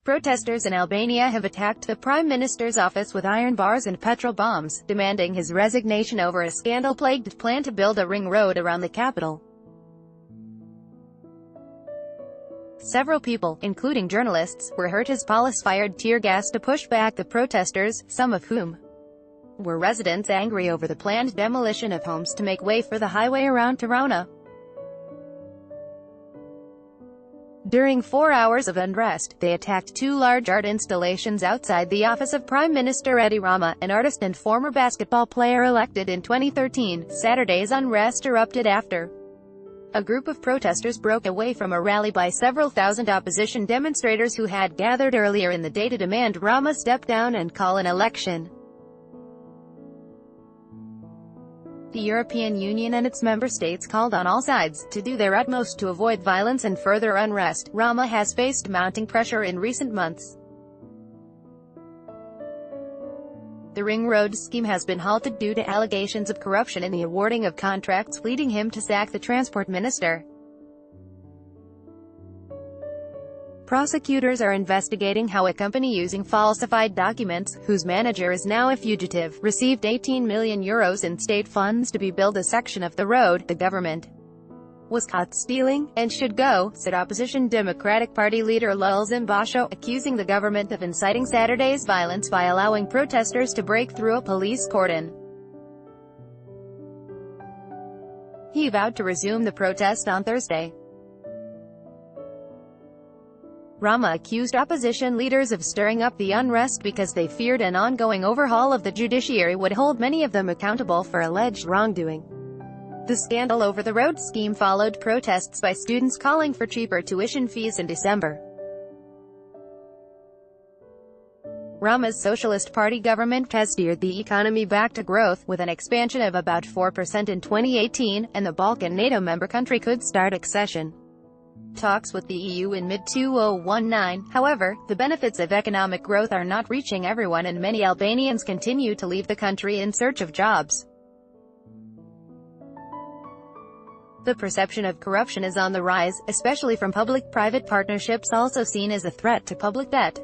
Protesters in Albania have attacked the Prime Minister's office with iron bars and petrol bombs, demanding his resignation over a scandal-plagued plan to build a ring road around the capital. Several people, including journalists, were hurt as police fired tear gas to push back the protesters, some of whom were residents angry over the planned demolition of homes to make way for the highway around Tirana. During 4 hours of unrest, they attacked two large art installations outside the office of Prime Minister Edi Rama, an artist and former basketball player elected in 2013. Saturday's unrest erupted after a group of protesters broke away from a rally by several thousand opposition demonstrators who had gathered earlier in the day to demand Rama step down and call an election. The European Union and its member states called on all sides to do their utmost to avoid violence and further unrest. Rama has faced mounting pressure in recent months. The ring road scheme has been halted due to allegations of corruption in the awarding of contracts, leading him to sack the transport minister. Prosecutors are investigating how a company using falsified documents, whose manager is now a fugitive, received €18 million in state funds to build a section of the road. The government was caught stealing, and should go, said opposition Democratic Party leader Lul Zimbasho, accusing the government of inciting Saturday's violence by allowing protesters to break through a police cordon. He vowed to resume the protest on Thursday. Rama accused opposition leaders of stirring up the unrest because they feared an ongoing overhaul of the judiciary would hold many of them accountable for alleged wrongdoing. The scandal over the road scheme followed protests by students calling for cheaper tuition fees in December. Rama's Socialist Party government has steered the economy back to growth, with an expansion of about 4% in 2018, and the Balkan NATO member country could start accession talks with the EU in mid-2019. However, the benefits of economic growth are not reaching everyone, and many Albanians continue to leave the country in search of jobs. The perception of corruption is on the rise, especially from public-private partnerships, also seen as a threat to public debt.